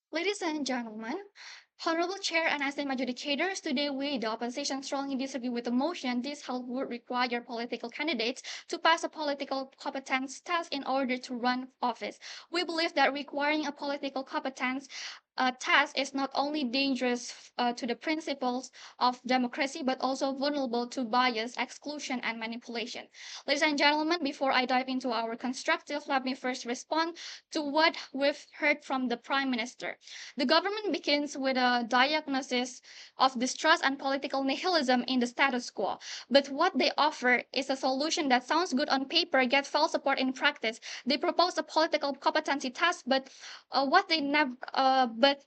Ladies and gentlemen, Honorable Chair and esteemed adjudicators, today we, the opposition, strongly disagree with the motion this House would require political candidates to pass a political competence test in order to run office. We believe that requiring a political competence test is not only dangerous to the principles of democracy but also vulnerable to bias, exclusion, and manipulation. Ladies and gentlemen, before I dive into our constructive, let me first respond to what we've heard from the Prime Minister. The government begins with a diagnosis of distrust and political nihilism in the status quo. But what they offer is a solution that sounds good on paper yet falls apart in practice. They propose a political competency test, but what they never, but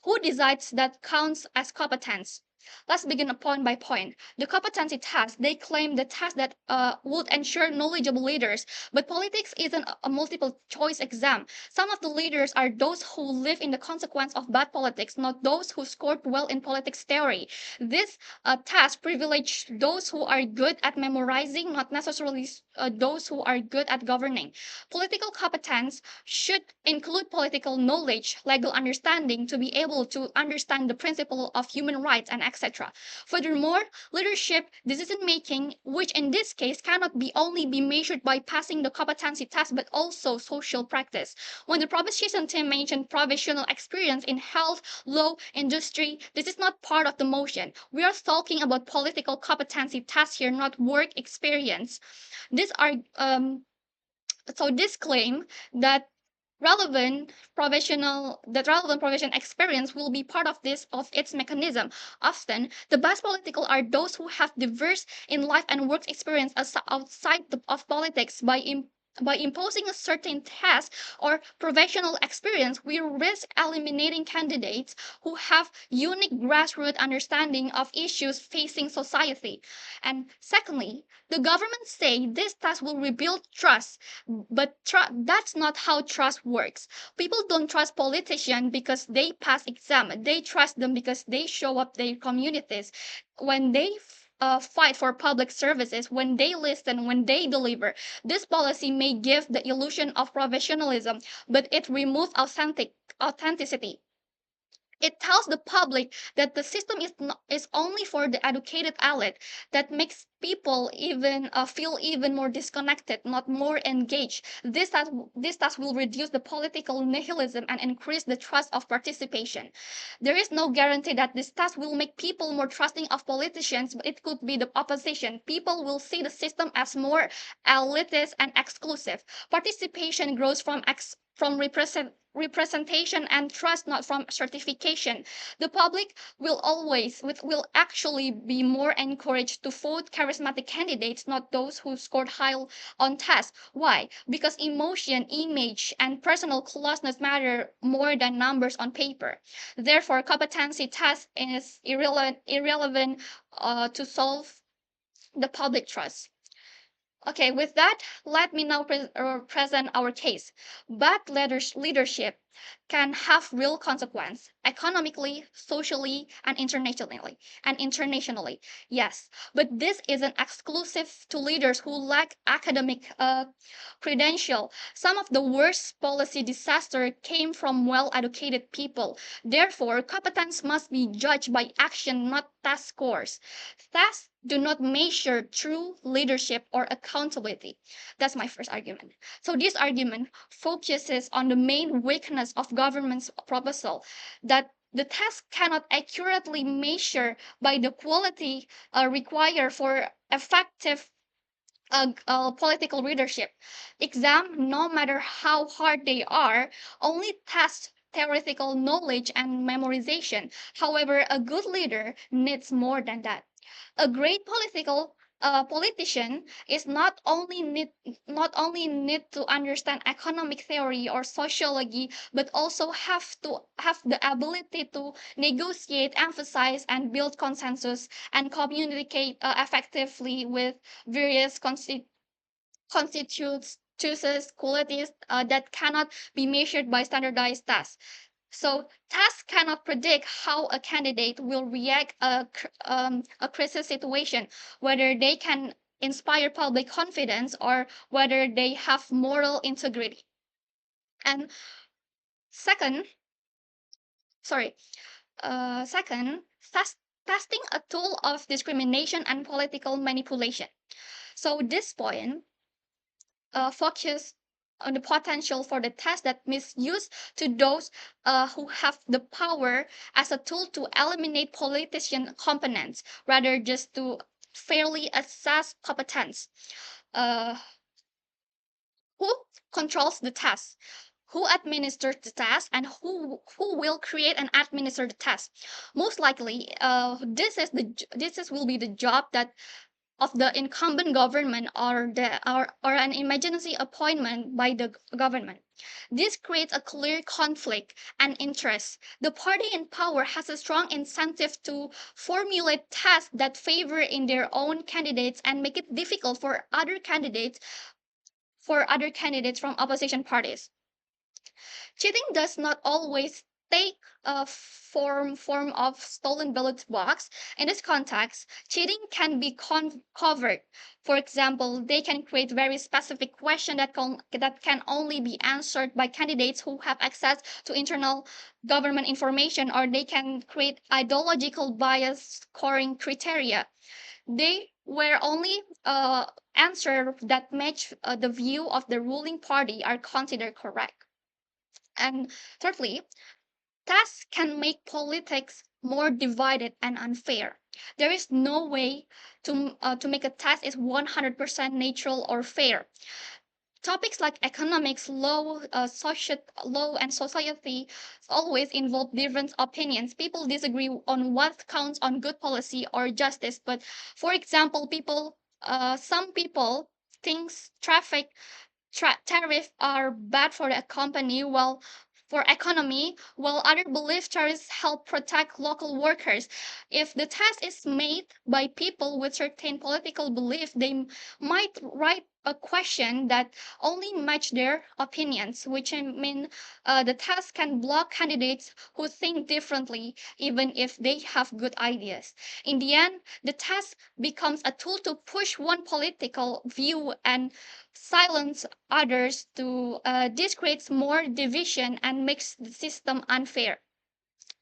who decides that counts as competence? Let's begin point by point. The competency test, they claim the test that would ensure knowledgeable leaders. But politics isn't a multiple choice exam. Some of the leaders are those who live in the consequence of bad politics, not those who scored well in politics theory. This test privilege those who are good at memorizing, not necessarily those who are good at governing. Political competence should include political knowledge, legal understanding to be able to understand the principle of human rights and etc. Furthermore, leadership decision making, which in this case cannot be only be measured by passing the competency test but also social practice. When the proposition team mentioned professional experience in health, law, industry, this is not part of the motion. We are talking about political competency tests here, not work experience. These are this claim that relevant professional experience will be part of this of its mechanism. Often the best political are those who have diverse in life and work experience outside of politics. By imposing a certain task or professional experience, we risk eliminating candidates who have unique grassroots understanding of issues facing society. And secondly, the government say this task will rebuild trust, but that's not how trust works. People don't trust politicians because they pass exam. They trust them because they show up their communities when they fight for public services, when they listen, when they deliver. This policy may give the illusion of professionalism, but it removes authenticity. It tells the public that the system is only for the educated elite. That makes people even feel even more disconnected, not more engaged. This task will reduce the political nihilism and increase the trust of participation. There is no guarantee that this task will make people more trusting of politicians, but it could be the opposition. People will see the system as more elitist and exclusive. Participation grows from representation and trust, not from certification. The public will actually be more encouraged to vote charismatic candidates, not those who scored high on tests. Why? Because emotion, image, and personal closeness matter more than numbers on paper. Therefore, competency test is irrelevant to solve the public trust. Okay, with that, let me now present our case. Bad leadership can have real consequence economically, socially, and internationally. And internationally, yes. But this isn't exclusive to leaders who lack academic credential. Some of the worst policy disaster came from well-educated people. Therefore, competence must be judged by action, not test scores. Tests do not measure true leadership or accountability. That's my first argument. So this argument focuses on the main weakness of government's proposal, that the test cannot accurately measure by the quality required for effective political leadership. Exam, no matter how hard they are, only test theoretical knowledge and memorization. However, a good leader needs more than that. A great politician is not only need to understand economic theory or sociology, but also have to have the ability to negotiate, emphasize, and build consensus and communicate effectively with various constitutes chooses qualities that cannot be measured by standardized tests. So tests cannot predict how a candidate will react a crisis situation, whether they can inspire public confidence or whether they have moral integrity. And second, Sorry. Second, testing a tool of discrimination and political manipulation. So this point focus on the potential for the test that misuse to those who have the power as a tool to eliminate politician components rather just to fairly assess competence. Uh, who controls the test? Who administers the test, and who will create and administer the test? Most likely, this is will be the job that of the incumbent government or an emergency appointment by the government. This creates a clear conflict and interest. The party in power has a strong incentive to formulate tests that favor in their own candidates and make it difficult for other candidates from opposition parties. Cheating does not always take a form of stolen ballot box. In this context, cheating can be covered. For example, they can create very specific question that can only be answered by candidates who have access to internal government information, or they can create ideological bias scoring criteria. They were only answer that match the view of the ruling party are considered correct. And thirdly, tests can make politics more divided and unfair. There is no way to make a test is 100% neutral or fair. Topics like economics, law, and society always involve different opinions. People disagree on what counts on good policy or justice. But for example, some people thinks tariffs are bad for the company, while for economy, while other believe tariffs help protect local workers. If the test is made by people with certain political belief, they might write a question that only match their opinions, which I mean the test can block candidates who think differently, even if they have good ideas. In the end, the test becomes a tool to push one political view and silence others to this creates more division and makes the system unfair.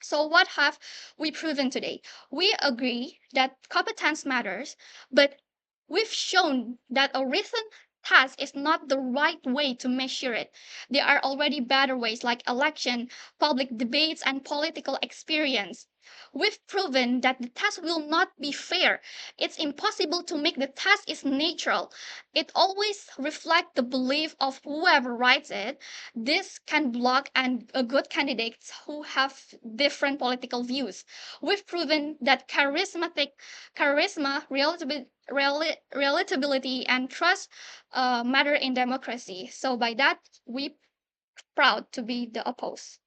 So what have we proven today? We agree that competence matters, but we've shown that a written task is not the right way to measure it. There are already better ways like election, public debates, and political experience. We've proven that the test will not be fair. It's impossible to make the test is neutral. It always reflects the belief of whoever writes it. This can block and good candidates who have different political views. We've proven that charisma, relatability, and trust matter in democracy. So by that, we proud to be the opposed.